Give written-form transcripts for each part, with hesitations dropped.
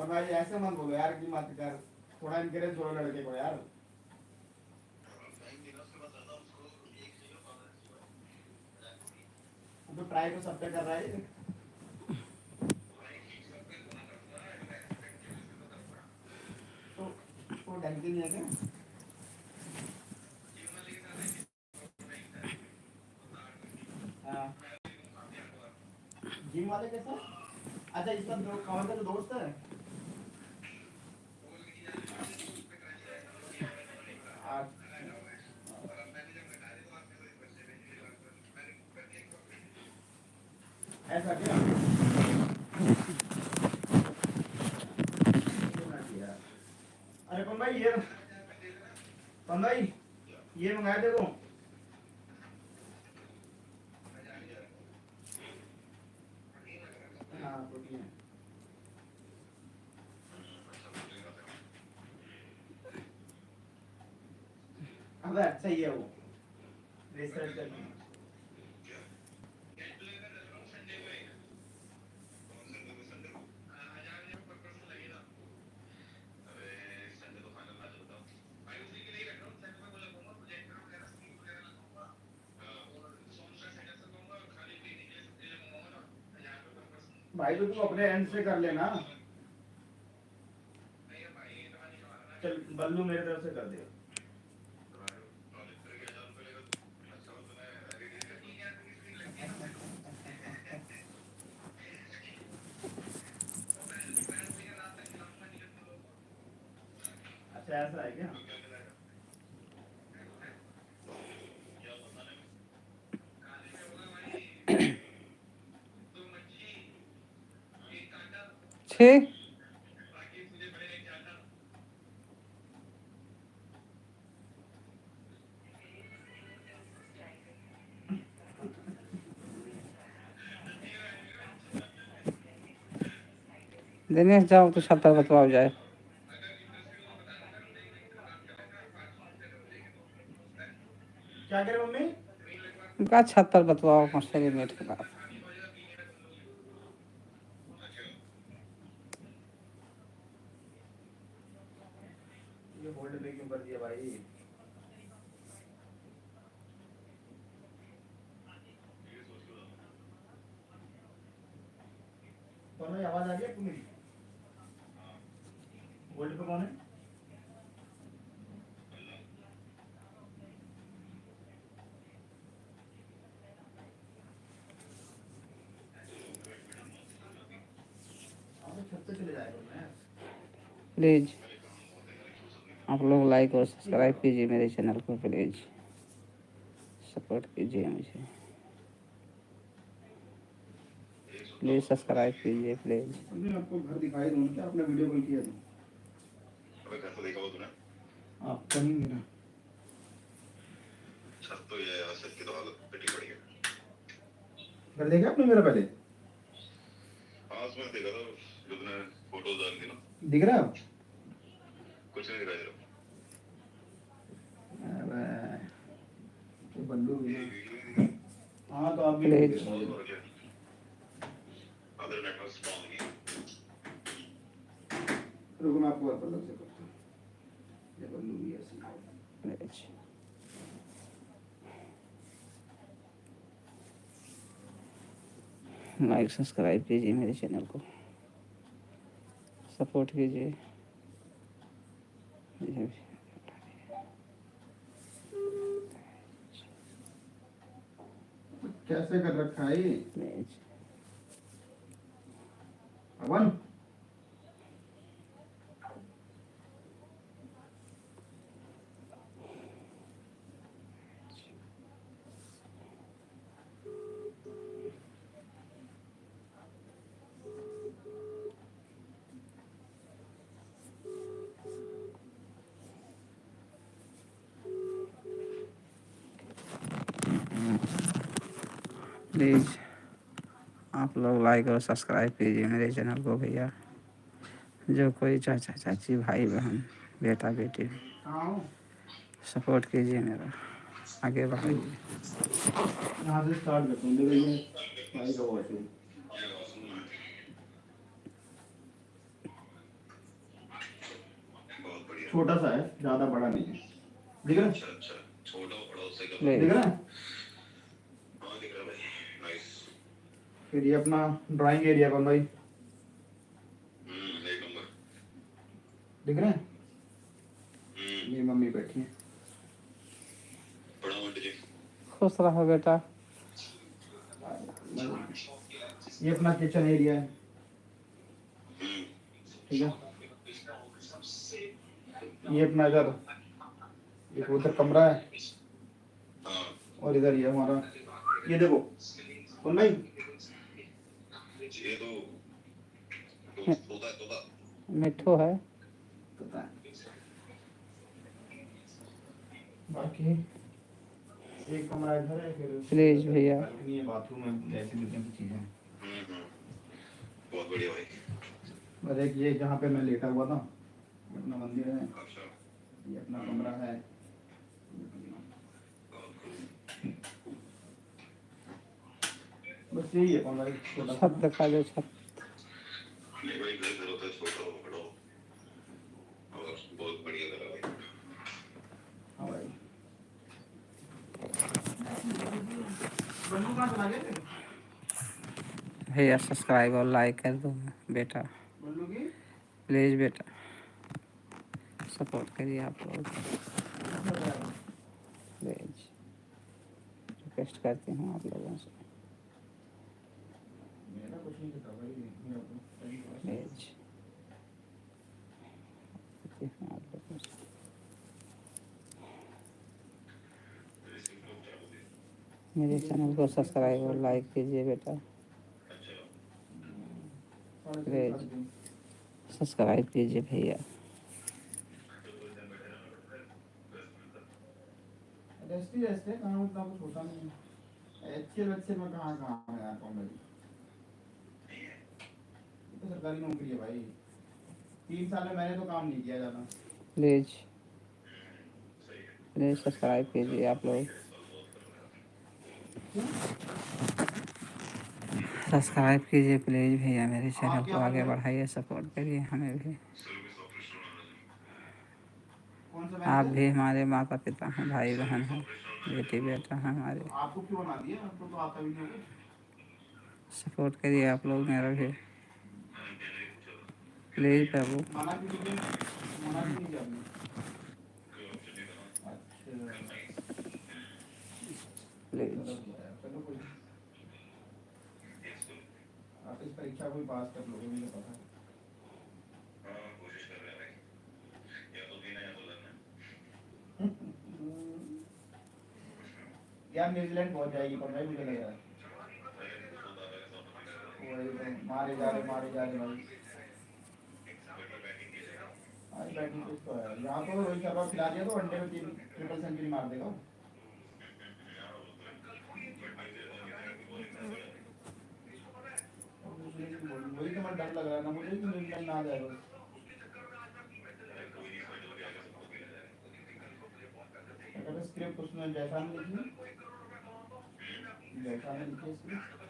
और भाई ऐसे मत बोलो यार कि मत कर, थोड़ा इनकरेज करो लड़के को यार। तो ट्राई तो सब पे कर रहा है। तो ढंग की नहीं है क्या? हाँ, जिम वाले कैसा? अच्छा इसका कौन सा जो दोस्त है? ऐसा क्या? अरे कौन भाई ये, कौन भाई ये मंगाया देखो। हाँ प्रोटीन है। अबे अच्छा ही है वो, रिसर्च करके। भाई तो तू अपने एंड से कर लेना। चल बल्लू मेरे तरफ से कर दे। अच्छा ऐसा है क्या? छः दिनेश जाओ तो 70 बतवाओ जाए। क्या करे मम्मी? उनका 76 बतवाओ मछली मीट के बाद। ये होल्ड पे क्यों कर दिया भाई? कौन भाई आवाज आ रही है आपको मेरी? होल्ड पे कौन है? छत से चले जाएगा मैं। प्लीज़ आप लोग लाइक और सब्सक्राइब कीजिए मेरे चैनल को, प्लीज़ सपोर्ट कीजिए मुझे, प्लीज़ सब्सक्राइब कीजिए प्लीज़। आपको घर दिखाई दूँ क्या? आपने वीडियो कॉल किया था? अबे घर तो देखा हो तूने? आप करेंगे ना? छत तो ये है, छत की तो हालत पिटी पड़ी है। घर देखा आपने मेरा पहले? हाँ उसमें देखा था, जो तूने फोटोज डाली थी ना। दिख रहा है? कुछ नहीं दिखाई दे रहा। अबे तो बल्लू भी ये ना। वीडियो नहीं दिखा। हाँ तो आप भी प्लीज ढूंढ बहुत के। हो गया। अदर नेटवर्क स्ट्रांग नहीं। रुको मैं आपको अलग से करता हूँ। ये बल्लू भी ऐसे ही है। प्लीज लाइक सब्सक्राइब कीजिए मेरे चैनल को, सपोर्ट कीजिए। कैसे कर रखा है ये? प्लीज अवन प्लीज़ आप लोग लाइक और सब्सक्राइब कीजिए मेरे चैनल को भैया। जो कोई चाचा चाची भाई बहन बेटा बेटी सपोर्ट कीजिए मेरा, आगे बढ़ाइए। यहाँ से स्टार्ट करता हूँ। देखो ये भाई का वॉच है। छोटा सा है, ज्यादा बड़ा नहीं है। दिख रहा है? अच्छा अच्छा, छोटा बड़ा उससे क्या प्लीज। दिख रहा है? हाँ दिख रहा है भाई, नाइस। फिर ये अपना ड्राइंग एरिया कौन भाई, एक नंबर। दिख रहा है? हम्म, मेरी मम्मी बैठी है। बड़ा मंडी जी। खुश रहो बेटा। ये अपना किचन एरिया है, हम्म, ठीक है। ये अपना इधर, एक उधर कमरा है, हाँ और इधर ये हमारा, ये देखो कौन भाई, ये तो तोता है, तोता। मिठू है। पता है। बाकी एक कमरा इधर है, फिर प्लीज भैया। बालकनी है, बाथरूम है, जैसी भी चीजें हैं। बहुत बढ़िया भाई। और एक ये जहाँ पे मैं लेटा हुआ था, ये अपना मंदिर है, अच्छा, ये अपना कमरा है। बस यही है कमरा, एक छोटा सा छत दिखा दो, छत। नहीं भाई, घर जरूरत है, छोटा हो बड़ा हो, और बहुत बढ़िया लगा भाई। हाँ भाई। बन्नू कहाँ चला गया थे? भैया सब्सक्राइब और लाइक कर दो बेटा, बन्नू की प्लीज बेटा, सपोर्ट करिए आप लोग, प्लीज रिक्वेस्ट करती हूँ आप लोगों से, मेरा कुछ नहीं था भाई, मेरा तो प्लीज करती हूँ आप लोगों से। मेरे चैनल को सब्सक्राइब और लाइक कीजिए बेटा, प्लीज सब्सक्राइब कीजिए भैया। रेस्टी रेस्ट है, कहाँ उतना कुछ होता नहीं है। एचसीएल वेचसीएल में कहाँ कहाँ है यार कॉमेडी, ये तो सरकारी नौकरी है भाई। 3 साल में मैंने तो काम नहीं किया ज़्यादा। प्लीज प्लीज सब्सक्राइब कीजिए आप लोग, सब्सक्राइब कीजिए प्लीज भैया, मेरे चैनल को आगे बढ़ाइए, सपोर्ट करिए हमें भी। कौन सा आप बैंक भी है? हमारे माता पिता हैं, भाई बहन हैं, बेटी बेटा हैं हमारे, तो आपको क्यों बना दिया, आपको तो आता भी नहीं होगा। सपोर्ट करिए आप लोग मेरा भी, प्लीज प्रभु। मना क्यों नहीं किया, मना क्यों नहीं किया आपने? अच्छा प्लीज चलो यार, चलो कोई, आप इस परीक्षा को भी पास कर लोगे मुझे पता है। कोशिश कर रहे हैं भाई, या तो जीना या तो लड़ना। यार न्यूजीलैंड पहुंच जाएगी पर भाई, मुझे लग रहा है वही तो, मारे जा रहे भाई। आज बैटिंग कुछ तो है यहाँ, तो रोहित शर्मा को खिला दिया तो वनडे में 3 ट्रिपल सेंचुरी मार देगा। वही तो मैं डर लग रहा है ना मुझे कि न्यूजीलैंड ना आ जाए बस। अगर स्क्रिप्ट उसने जैसा नहीं लिखी, जैसा नहीं लिखी स्क्रिप्ट,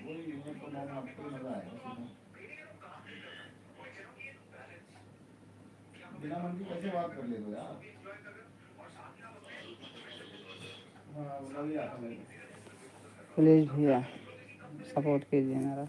वही मुझे तो आपको मजा आएगा सीधा। बिना मन की कैसे बात कर ले दो यार। हाँ वही आता मेरे को। प्लीज भैया सपोर्ट कीजिए मेरा।